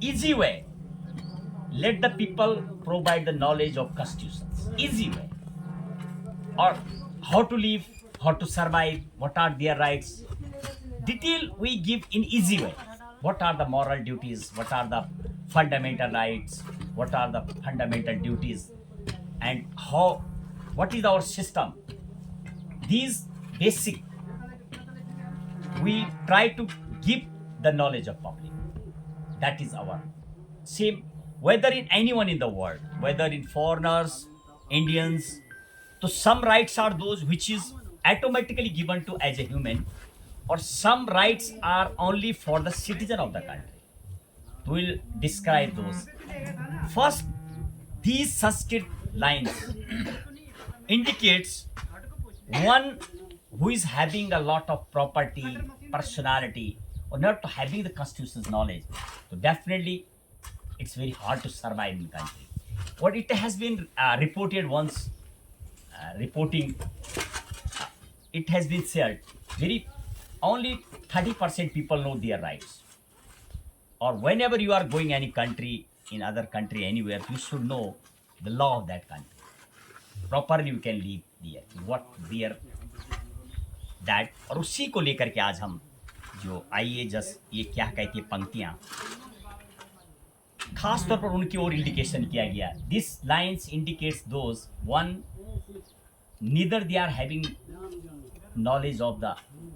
Easy way. Let the people provide the knowledge of constitutions. Easy way. Or how to live, how to survive, what are their rights. Detail we give in easy way. What are the moral duties? What are the fundamental rights? What are the fundamental duties? And how? What is our system? These basic we try to give the knowledge of public. That is our same, whether in anyone in the world, whether in foreigners, Indians. So some rights are those which is automatically given to as a human, or some rights are only for the citizen of the country. We'll describe those. First, these Sanskrit lines indicates one who is having a lot of property, personality, or not having the constitution's knowledge. So definitely, it's very hard to survive in country. What it has been reported once, reporting, it has been said, very only 30% people know their rights. Or whenever you are going any country, in other country, anywhere, you should know the law of that country. Properly you can live there. What their that और उसी को लेकर के आज हम जो आइए just ये क्या कहती है पंक्तियां खास तौर पर उनकी ओर इंडिकेशन किया गया this lines indicates those one neither they are having knowledge of the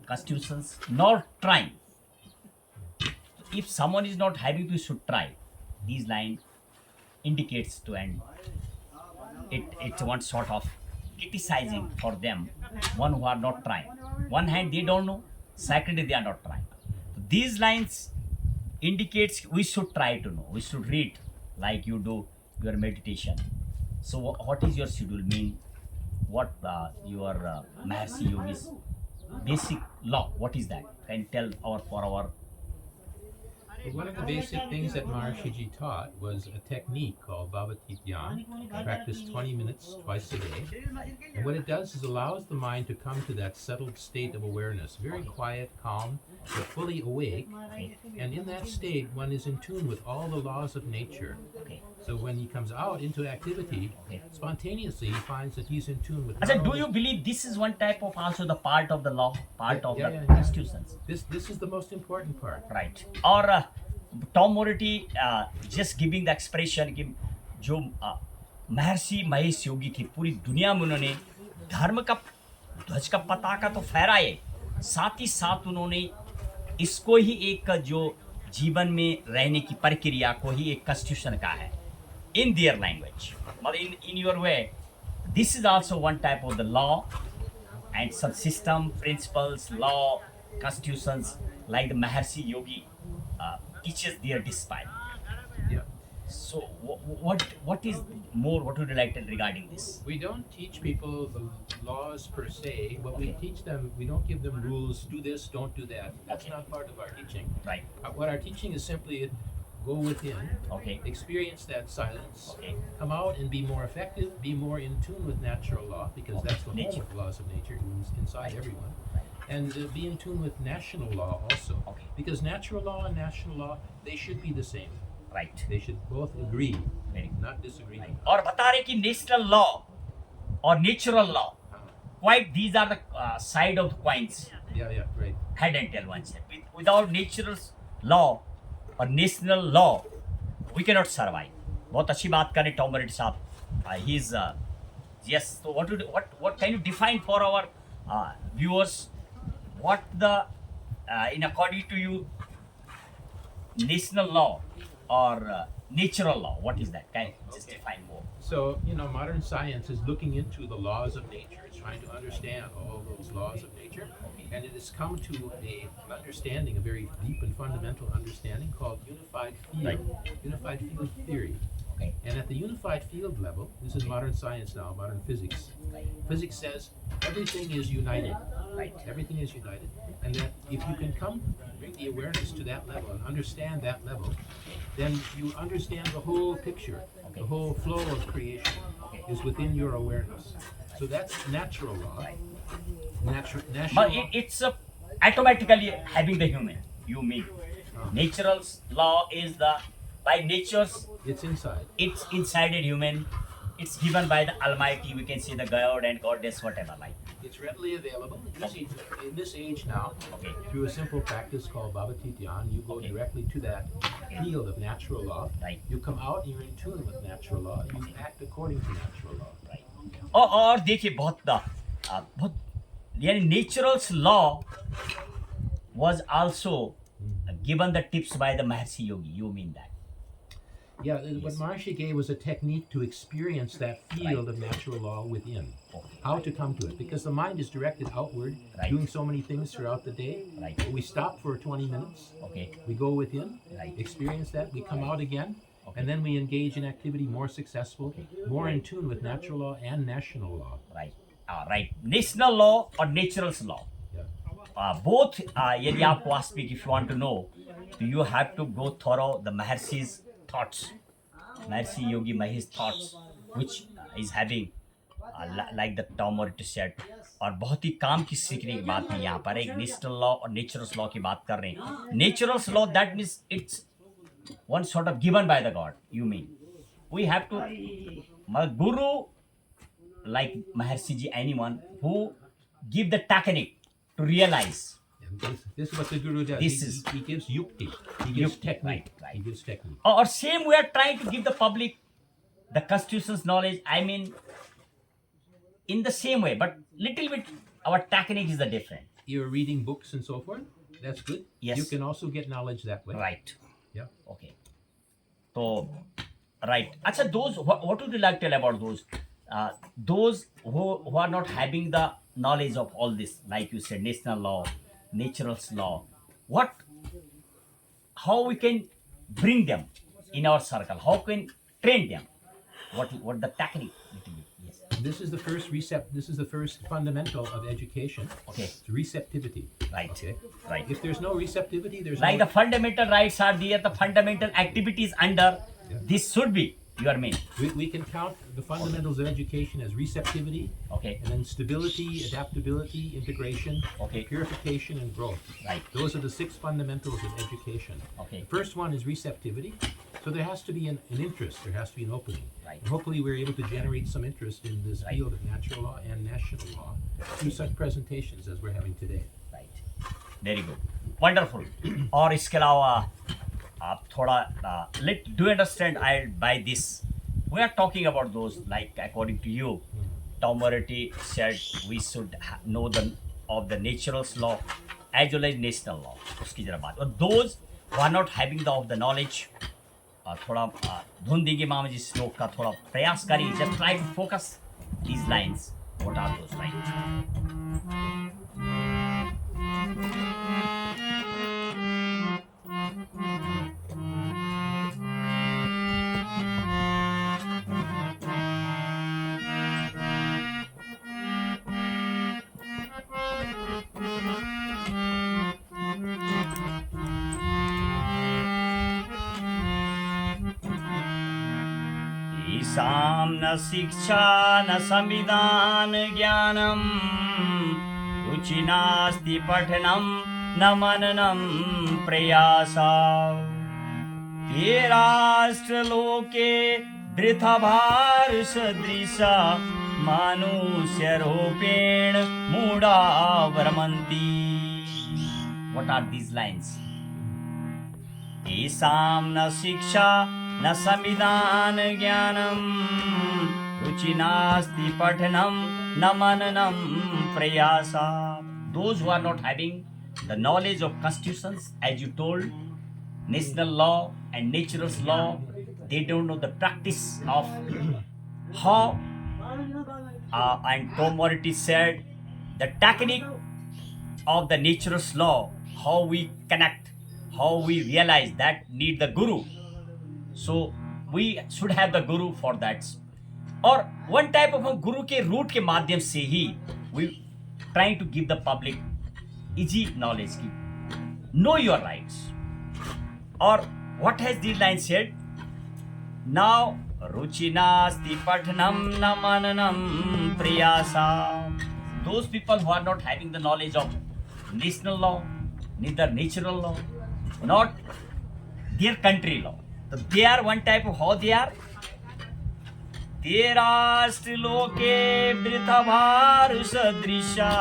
constitutions nor trying. If someone is not having to should try, these line indicates to and it's one sort of criticizing for them, one who are not trying. One hand they don't know, secondly they are not trying. These lines indicates we should try to know, we should read like you do your meditation. So what is your schedule mean? What your Maharishi Yogi's basic law, what is that? Can you tell our for our One of the basic things that Maharshiji taught was a technique called Bhavati Dhyan, practiced 20 minutes twice a day. And what it does is allows the mind to come to that settled state of awareness, very quiet, calm, but fully awake. And in that state, one is in tune with all the laws of nature. okay? So when he comes out into activity, spontaneously he finds that he's in tune with. Achha, not do only- you believe this is one type of also the part of the law, part of Yeah, the yeah, yeah. constitutions? This is the most important part. Right. और Tom मोरिटी just giving the expression कि जो महर्षि महेश योगी थे पूरी दुनिया में उन्होंने धर्म का ध्वज का पताका तो फहराए, साथ ही साथ उन्होंने इसको ही एक जो जीवन में रहने की प्रक्रिया को ही एक कॉन्स्टिट्यूशन का है इन देयर लैंग्वेज, मतलब in your way this is also one type of the law and some system, principles, law, constitutions, like the Maharshi Yogi teaches their discipline. Yeah. So, what is more? What would you like to regarding this? We don't teach people the laws per se. What we teach them, we don't give them rules, do this, don't do that. That's Okay. not part of our teaching. Right. What our teaching is simply go within, Okay. experience that silence, Okay. come out and be more effective, be more in tune with natural law, because Okay. that's the Nature. home of laws of nature inside everyone. And be in tune with national law also. Okay. Because natural law and national law, they should be the same. Right. They should both agree, Very good. not disagree. Right. और बता रहे कि national law और natural law, quite these are the side of the coins, Yeah, right. head and tail one said. Without natural law or national law, we cannot survive. बहुत अच्छी बात करें Tom मोरिटी साहब. He is yes. So what can you define for our viewers? What the in according to you national law or natural law? What is that? Can you just define more? So, modern science is looking into the laws of nature. It's trying to understand all those laws of nature. And it has come to a understanding, a very deep and fundamental understanding called unified field, Right. unified field theory. Okay. And at the unified field level, this is modern science now, modern physics. Right. Physics says everything is united. Right. Everything is united. And that if you can bring the awareness to that level and understand that level, then you understand the whole picture. Okay. The whole flow of creation is within your awareness. So that's natural law. National But it's automatically having the human. You mean Natural law is the by nature's It's inside. it's inside a human. It's given by the Almighty. We can see the God and Goddess, whatever. Like It's readily available. In this age now, okay, through a simple practice called Bhavati Dhyan, you go Okay. directly to that field of natural law. right, You come out and you're in tune with natural law. You act according to natural law. right. और देखिए बहुत यानी naturals law was also given the tips by the Maharishi Yogi. You mean that? Yeah, what Maharishi gave was a technique to experience that field of natural law within. Okay. How to come to it. Because the mind is directed outward, Right. doing so many things throughout the day. Right. We stop for 20 minutes. Okay. We go within, Right. experience that, we come out again, Okay. and then we engage in activity more successful, more in tune with natural law and national law. Right. Right. National law or natural's law. Yeah. Both, यदि आपको ask me if you want to know, so you have to go thorough the Maharshi's thoughts, Maharishi Yogi Mahi's thoughts, which is having like the Tom Morty said, और बहुत ही काम की सीखने की बात है यहाँ पर एक नेशनल लॉ और नेचुरल्स लॉ की बात कर रहे हैं naturals law that means it's one sort of given by the god you mean we have to guru like Maharshi ji anyone who give the technique to realize And this is what the Guru does. This He gives yukti. He gives Yukti, technique. right. He gives technique. or same we are trying to give the public the constitution's knowledge I mean in the same way but little bit our technique is the different You're reading books and so forth. That's good. Yes. You can also get knowledge that way. right Yeah. okay so right acha those what would you like to tell about those who are not having the knowledge of all this like you said national law natural's law how we can bring them in our circle how can train them what the technique little bit yes This is the first This is the first fundamental of education. okay It's receptivity. right Okay. right If there's no receptivity, there's like no. the fundamental rights are there the fundamental activities under Yeah. this should be your main We can count the fundamentals of education as receptivity, okay and then stability, adaptability, integration, Okay. purification, and growth. right Those are the 6 fundamentals of education. okay The first one is receptivity. So there has to be an interest, there has to be an opening. Right. And hopefully we're able to generate some interest in this Right. field of natural law and national law through such presentations as we're having today. right very good wonderful और इसके अलावा आप थोड़ा let do understand I by this we are talking about those like according to you Tom Morty said we should know the of the natural law as well as national law उसकी जरा बात और those who are not having the of the knowledge थोड़ा धुन देंगे मामा जी श्लोक का थोड़ा प्रयास करिए just try to focus these lines what are those lines ईशां न शिक्षा न संविधान ज्ञानं रुचि नास्ति पठनं न मननं प्रयासा ते राष्ट्रलोके वृथभार सदृश मानुष्यरूपेण मूढा भ्रमन्ति What are these lines? येषां न शिक्षा न संविधान ज्ञानं रुचि नास्ति पठनं न मननं प्रयासा those who are not having the knowledge of constitutions as you told national law and natural law they don't know the practice of how and Tom Morty said the technique of the natural law how we connect how we realize that need the guru so we should have the guru for that or one type of a guru के root के माध्यम से ही we trying to give the public easy knowledge की know your rights or what has this line said now रुचि नास्ति पठनं न मननं प्रयासा those people who are not having the knowledge of national law neither natural law not their country law. So they are one type of how they are. तेराष्ट्र लोके वृथभार सदृशा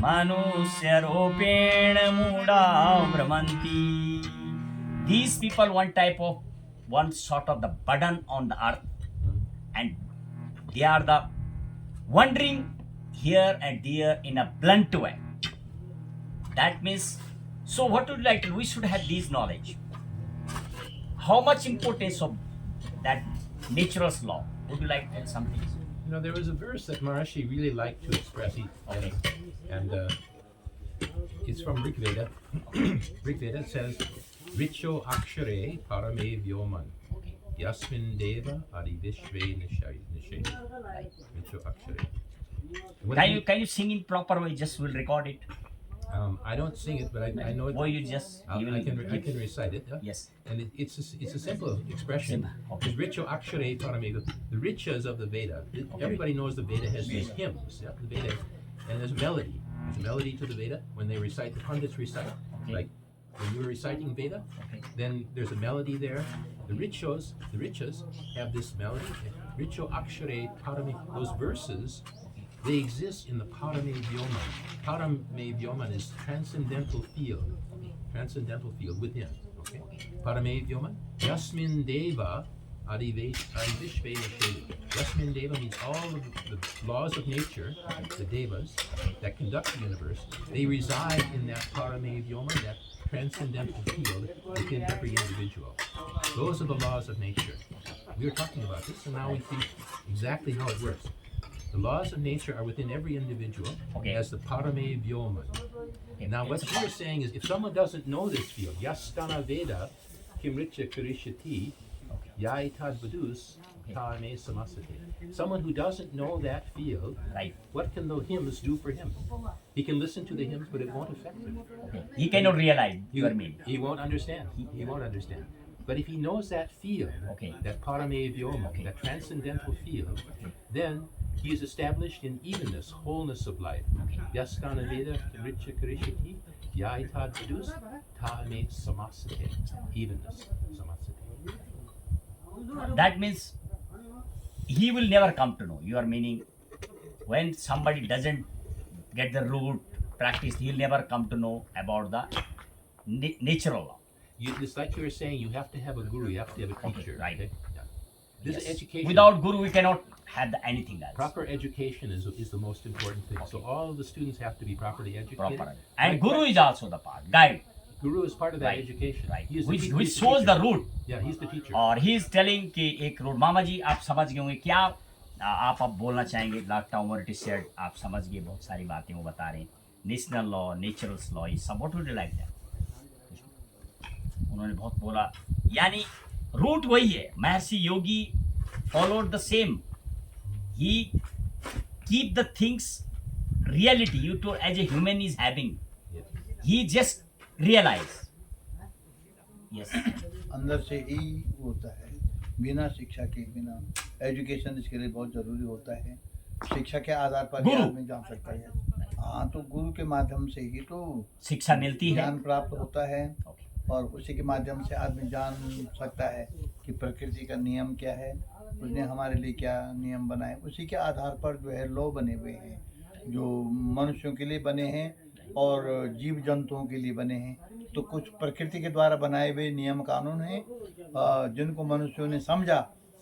मनुष्य रूपेण मूढ़ा भ्रमन्ति. These people one sort of the burden on the earth, and they are the wandering here and there in a blunt way. That means, so what would you like to do? We should have this knowledge. How much importance of that natural law? Would you like to tell something? You know, there was a verse that Maharishi really liked to express, Okay. and it's from Rig Veda. Rig Veda says, Richo Akshare Parame Vyoman Yasmin Deva Adi Vishve Nishay. Richo Akshare. What do Can you sing in proper way? Just will record it. I don't sing it, but I know it. Or you just I can recite it. Yeah? Yes. And it's a simple expression. Okay. Richo Akshare Paramega. The riches of the Veda. Everybody knows the Veda has these hymns. Yeah? The Veda, and there's melody. There's a melody to the Veda when they recite. The pundits recite. Okay. Like when you were reciting Veda, Okay. then there's a melody there. The riches have this melody. Richo Akshare Paramega. Those verses, they exist in the Parame Vyoman. Parame Vyoman is transcendental field within. Okay? Parame Vyoman. Yasmin Deva Adi Vishve Nishe. Yasmin Deva means all of the laws of nature, the devas that conduct the universe, they reside in that Parame Vyoman, that transcendental field within every individual. Those are the laws of nature. We were talking about this, and now we see exactly how it works. The laws of nature are within every individual as the Parame Vyoman. Now, what you're saying is, if someone doesn't know this field, Yastana Veda, Kimricha Karishati, Yaitad Vadus, Tame Samasate. Someone who doesn't know that field, Right. what can the hymns do for him? He can listen to the hymns, but it won't affect him. He cannot realize your meaning. He won't understand. He won't understand. But if he knows that field, that Parame Vyoma, that transcendental field, then he is established in evenness, wholeness of life. Yastana Veda Richa Karishati, Yaitad Vidus, Tame Samasate. Evenness, Samasate. That means he will never come to know your meaning. When somebody doesn't get the root practice, he'll never come to know about the natural law. It's like you were saying, you have to have a guru, you have to have a teacher. Right. Okay? Yeah. This Yes. education. Without guru, we cannot have anything else. Proper education is the most important thing. So all of the students have to be properly educated. Proper. And guru is also the part, guide. Guru is part of that Right. education. Right. He is Which he's shows teacher. the root. Yeah, he's the teacher. और he is telling कि एक करोड़ मामा जी आप समझ गए होंगे क्या आप अब बोलना चाहेंगे लाक्टा उमर टी-शर्ट आप समझ गए बहुत सारी बातें वो बता रहे हैं नेशनल लॉ नेचुरल लॉ ये सब what would you like that उन्होंने बहुत बोला यानी रूट वही है Maharshi Yogi followed the same he keep the things reality you to as a human is having he just realize yes अंदर से ही होता है बिना शिक्षा के बिना एजुकेशन इसके लिए बहुत ज़रूरी होता है शिक्षा के आधार पर ही गुरु। आदमी जान सकता है हाँ तो गुरु के माध्यम से ही तो शिक्षा मिलती है ज्ञान प्राप्त होता है Okay. और उसी के माध्यम से आदमी जान सकता है कि प्रकृति का नियम क्या है उसने हमारे लिए क्या नियम बनाए उसी के आधार पर जो है लॉ बने हुए हैं जो मनुष्यों के लिए बने हैं और जीव जंतुओं के लिए बने हैं तो कुछ प्रकृति के द्वारा बनाए हुए नियम कानून हैं जिनको मनुष्यों ने समझा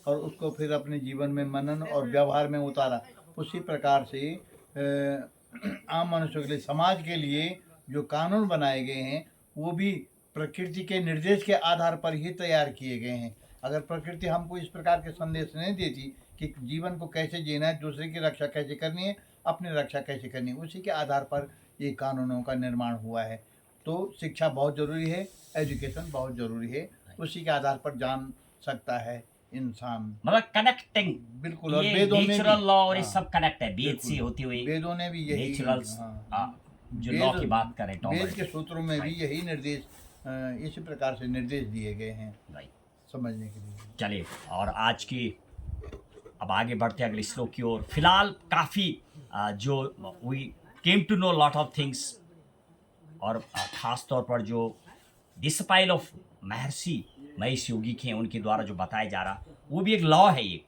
और उसको फिर अपने जीवन में मनन और व्यवहार में उतारा उसी प्रकार से आम मनुष्यों के लिए समाज के लिए जो कानून बनाए गए हैं वो भी प्रकृति के निर्देश के आधार पर ही तैयार किए गए हैं अगर प्रकृति हमको इस प्रकार के संदेश नहीं देती कि जीवन को कैसे जीना है दूसरे की रक्षा कैसे करनी है अपनी रक्षा कैसे करनी है उसी के आधार पर ये कानूनों का निर्माण हुआ है तो शिक्षा बहुत ज़रूरी है एजुकेशन बहुत ज़रूरी है उसी के आधार पर जान सकता है इंसान मतलब कनेक्टिंग बिल्कुल और ये वेदों में नेचुरल भी- लॉ और ये हाँ, सब कनेक्ट है वेद से बिल्कुल। होती हुई वेदों ने भी यही नेचुरल हाँ, जो लॉ वेद- की बात करें वेद के सूत्रों में भी यही निर्देश इसी प्रकार से निर्देश दिए गए हैं राइट समझने के लिए चलिए और आज की अब आगे बढ़ते हैं अगले श्लोक की ओर फिलहाल काफ़ी जो we came to know lot of things और ख़ास तौर पर जो डिस्पाइल ऑफ महर्षि महेश योगी के उनके द्वारा जो बताया जा रहा, वो भी एक लॉ है। ये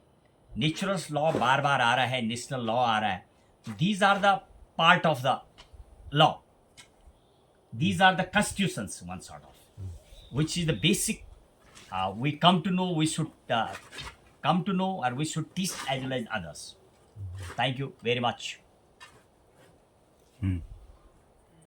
नेचुरल लॉ बार बार आ रहा है, नेशनल लॉ आ रहा है। These are the part of the law, these are the constitutions, one sort of, which is the basic we come to know, we should come to know, or we should teach as well as others. Thank you very much.